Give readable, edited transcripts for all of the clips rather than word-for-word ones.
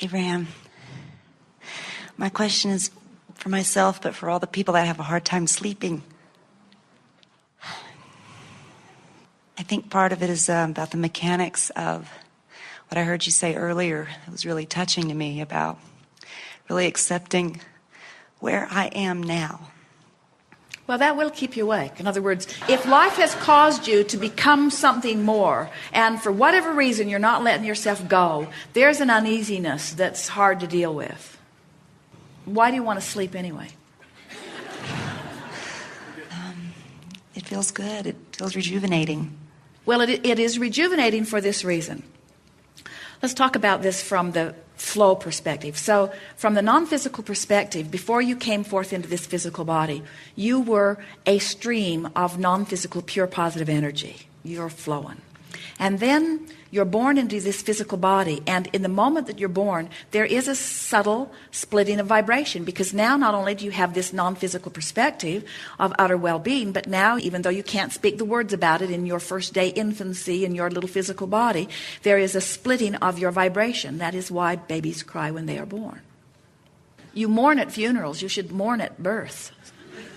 Abraham, my question is for myself, but for all the people that have a hard time sleeping. I think part of it is about the mechanics of what I heard you say earlier. It was really touching to me about really accepting where I am now. Well, that will keep you awake. In other words, if life has caused you to become something more, and for whatever reason you're not letting yourself go, there's an uneasiness that's hard to deal with. Why do you want to sleep anyway? It feels good. It feels rejuvenating. Well, it is rejuvenating for this reason. Let's talk about this from the flow perspective. So from the non-physical perspective, before you came forth into this physical body, you were a stream of non-physical pure positive energy. You're flowing. And then you're born into this physical body, and in the moment that you're born, there is a subtle splitting of vibration, because now not only do you have this non-physical perspective of utter well-being, but now, even though you can't speak the words about it in your first day infancy in your little physical body, there is a splitting of your vibration. That is why babies cry when they are born. You mourn at funerals. You should mourn at birth.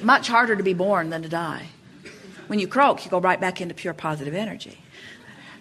Much harder to be born than to die. When you croak, you go right back into pure positive energy.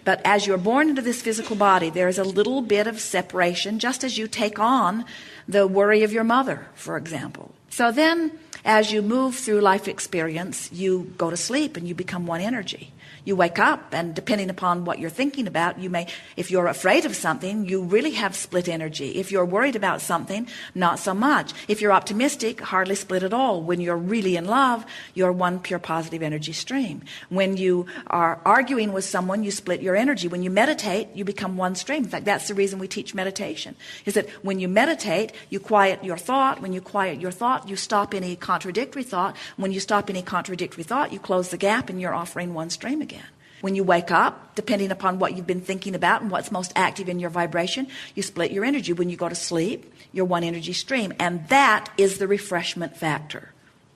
But as you're born into this physical body, there is a little bit of separation, just as you take on the worry of your mother, for example. So then, as you move through life experience, you go to sleep and you become one energy. You wake up, and depending upon what you're thinking about, you may, if you're afraid of something, you really have split energy. If you're worried about something, not so much. If you're optimistic, hardly split at all. When you're really in love, you're one pure positive energy stream. When you are arguing with someone, you split your energy. When you meditate, you become one stream. In fact, that's the reason we teach meditation, is that when you meditate, you quiet your thought. When you quiet your thought, you stop any contradictory thought. When you stop any contradictory thought, you close the gap and you're offering one stream again. When you wake up, depending upon what you've been thinking about and what's most active in your vibration, you split your energy. When you go to sleep, you're one energy stream. And that is the refreshment factor.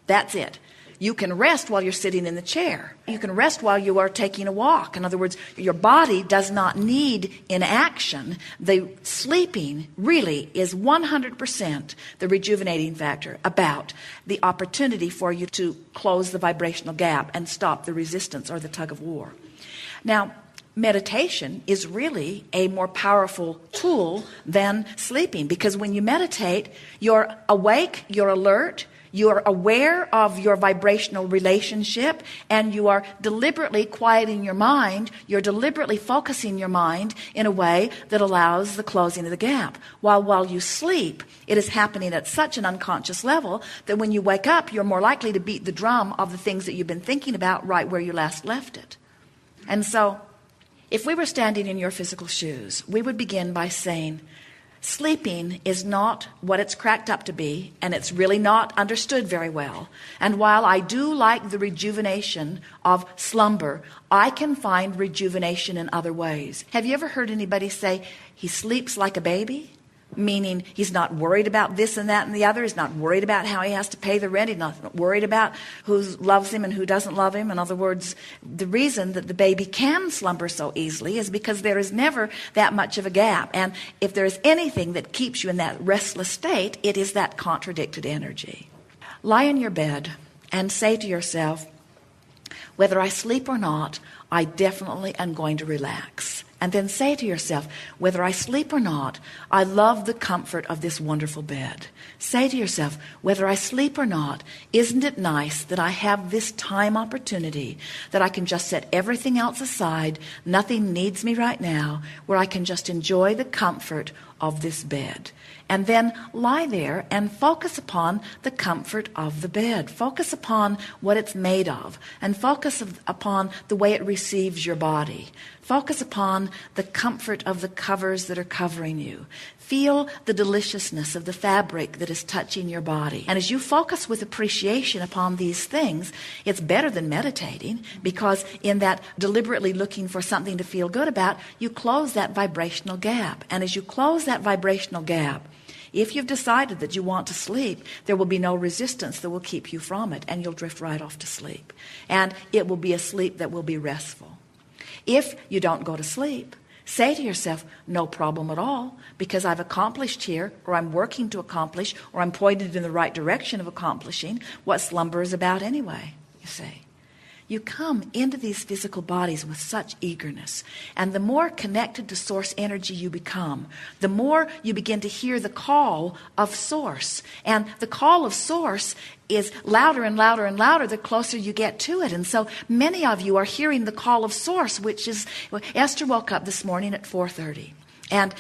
That's it. You can rest while you're sitting in the chair. You can rest while you are taking a walk. In other words, your body does not need inaction. The sleeping really is 100% the rejuvenating factor, about the opportunity for you to close the vibrational gap and stop the resistance or the tug of war. Now, meditation is really a more powerful tool than sleeping, because when you meditate, you're awake, you're alert, you're aware of your vibrational relationship, and you are deliberately quieting your mind. You're deliberately focusing your mind in a way that allows the closing of the gap. While you sleep, it is happening at such an unconscious level that when you wake up, you're more likely to beat the drum of the things that you've been thinking about right where you last left it. And so, if we were standing in your physical shoes, we would begin by saying, sleeping is not what it's cracked up to be, and it's really not understood very well. And while I do like the rejuvenation of slumber, I can find rejuvenation in other ways. Have you ever heard anybody say, he sleeps like a baby? Meaning he's not worried about this and that and the other. He's not worried about how he has to pay the rent. He's not worried about who loves him and who doesn't love him. In other words, the reason that the baby can slumber so easily is because there is never that much of a gap. And if there is anything that keeps you in that restless state, it is that contradicted energy. Lie in your bed and say to yourself, whether I sleep or not, I definitely am going to relax. And then say to yourself, whether I sleep or not, I love the comfort of this wonderful bed. Say to yourself, whether I sleep or not, isn't it nice that I have this time opportunity, that I can just set everything else aside, nothing needs me right now, where I can just enjoy the comfort of this bed. And then lie there and focus upon the comfort of the bed. Focus upon what it's made of, and focus upon the way it receives your body. Focus upon the comfort of the covers that are covering you. Feel the deliciousness of the fabric that is touching your body. And as you focus with appreciation upon these things, it's better than meditating, because in that deliberately looking for something to feel good about, you close that vibrational gap. And as you close that vibrational gap, if you've decided that you want to sleep, there will be no resistance that will keep you from it, and you'll drift right off to sleep. And it will be a sleep that will be restful. If you don't go to sleep, Say to yourself, no problem at all, because I've accomplished here, or I'm working to accomplish, or I'm pointed in the right direction of accomplishing what slumber is about anyway, you see. You come into these physical bodies with such eagerness. And the more connected to source energy you become, the more you begin to hear the call of source. And the call of source is louder and louder and louder the closer you get to it. And so many of you are hearing the call of source, which is, Esther woke up this morning at 4:30. And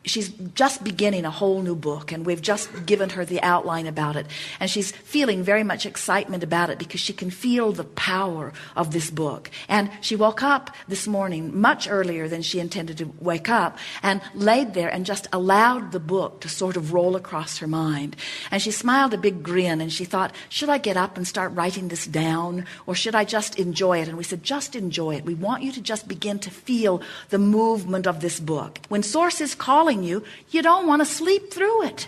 she's just beginning a whole new book, and we've just given her the outline about it. And she's feeling very much excitement about it because she can feel the power of this book. And she woke up this morning much earlier than she intended to wake up and laid there and just allowed the book to sort of roll across her mind. And she smiled a big grin, and she thought, should I get up and start writing this down, or should I just enjoy it? And we said, just enjoy it. We want you to just begin to feel the movement of this book. When Source is calling you, you don't want to sleep through it.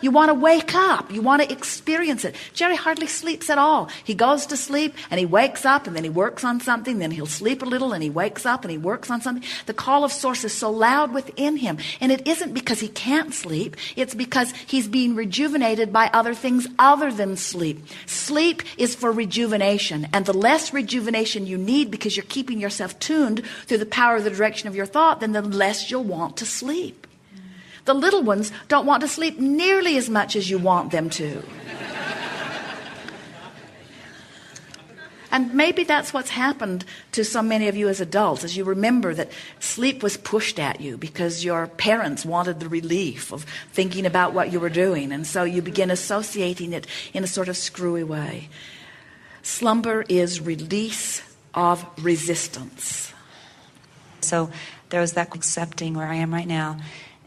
You want to wake up. You want to experience it. Jerry hardly sleeps at all. He goes to sleep and he wakes up and then he works on something. Then he'll sleep a little and he wakes up and he works on something. The call of source is so loud within him. And it isn't because he can't sleep. It's because he's being rejuvenated by other things other than sleep. Sleep is for rejuvenation. And the less rejuvenation you need because you're keeping yourself tuned through the power of the direction of your thought, then the less you'll want to sleep. The little ones don't want to sleep nearly as much as you want them to. And maybe that's what's happened to so many of you as adults, as you remember that sleep was pushed at you because your parents wanted the relief of thinking about what you were doing. And so you begin associating it in a sort of screwy way. Slumber is release of resistance. So there was that accepting where I am right now,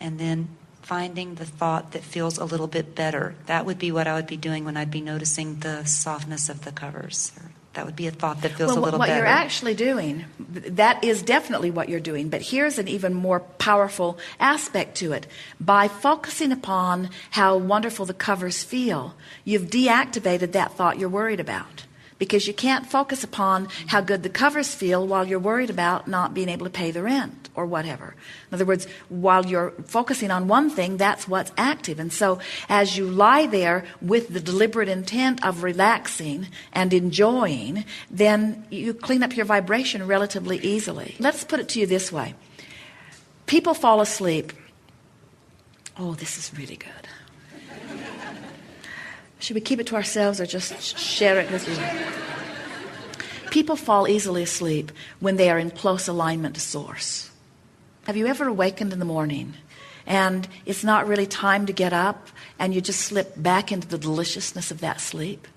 and then finding the thought that feels a little bit better. That would be what I would be doing when I'd be noticing the softness of the covers. That would be a thought that feels a little better. What you're actually doing, that is definitely what you're doing. But here's an even more powerful aspect to it. By focusing upon how wonderful the covers feel, you've deactivated that thought you're worried about. Because you can't focus upon how good the covers feel while you're worried about not being able to pay the rent or whatever. In other words, while you're focusing on one thing, that's what's active. And so as you lie there with the deliberate intent of relaxing and enjoying, then you clean up your vibration relatively easily. Let's put it to you this way. People fall asleep. Oh, this is really good. Should we keep it to ourselves or just share it with you? People fall easily asleep when they are in close alignment to source. Have you ever awakened in the morning and it's not really time to get up and you just slip back into the deliciousness of that sleep?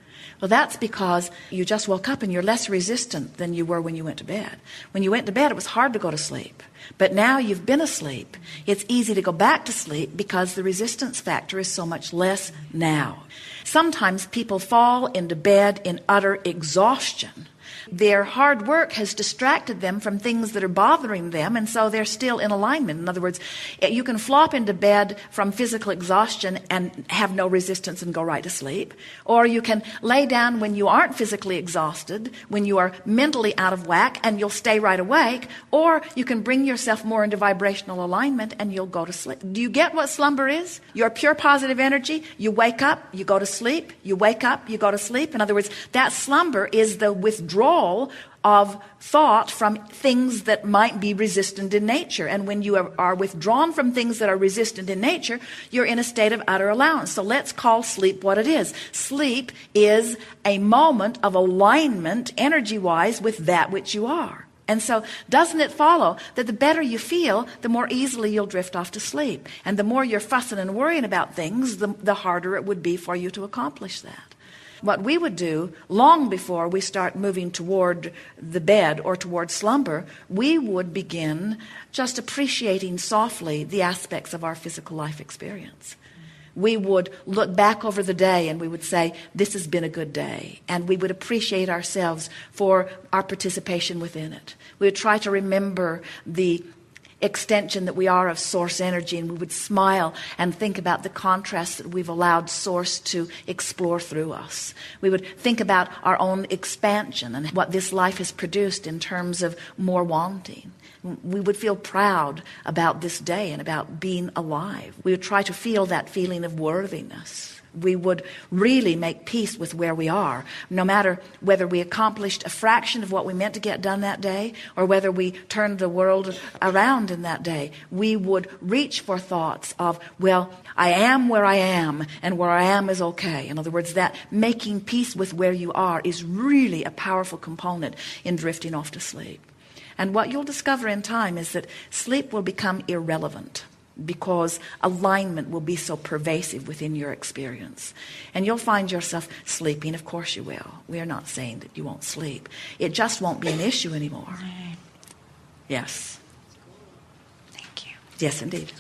Well, that's because you just woke up and you're less resistant than you were when you went to bed. When you went to bed, it was hard to go to sleep. But now you've been asleep. It's easy to go back to sleep because the resistance factor is so much less now. Sometimes people fall into bed in utter exhaustion. Their hard work has distracted them from things that are bothering them, and so they're still in alignment. In other words, you can flop into bed from physical exhaustion and have no resistance and go right to sleep. Or you can lay down when you aren't physically exhausted, when you are mentally out of whack, and you'll stay right awake. Or you can bring yourself more into vibrational alignment and you'll go to sleep. Do you get what slumber is? Your pure positive energy. You wake up, you go to sleep. You wake up, you go to sleep. In other words, that slumber is the withdrawal of thought from things that might be resistant in nature. And when you are withdrawn from things that are resistant in nature, you're in a state of utter allowance. So let's call sleep what it is. Sleep is a moment of alignment, energy-wise, with that which you are. And so doesn't it follow that the better you feel, the more easily you'll drift off to sleep? And the more you're fussing and worrying about things, the harder it would be for you to accomplish that. What we would do long before we start moving toward the bed or toward slumber, we would begin just appreciating softly the aspects of our physical life experience. We would look back over the day and we would say, this has been a good day. And we would appreciate ourselves for our participation within it. We would try to remember the extension that we are of source energy, and we would smile and think about the contrast that we've allowed source to explore through us. We would think about our own expansion and what this life has produced in terms of more wanting. We would feel proud about this day and about being alive. We would try to feel that feeling of worthiness. We would really make peace with where we are, no matter whether we accomplished a fraction of what we meant to get done that day or whether we turned the world around in that day. We would reach for thoughts of, well, I am where I am, and where I am is okay. In other words, that making peace with where you are is really a powerful component in drifting off to sleep. And what you'll discover in time is that sleep will become irrelevant because alignment will be so pervasive within your experience. And you'll find yourself sleeping. Of course you will. We are not saying that you won't sleep. It just won't be an issue anymore. Yes. Thank you. Yes, indeed.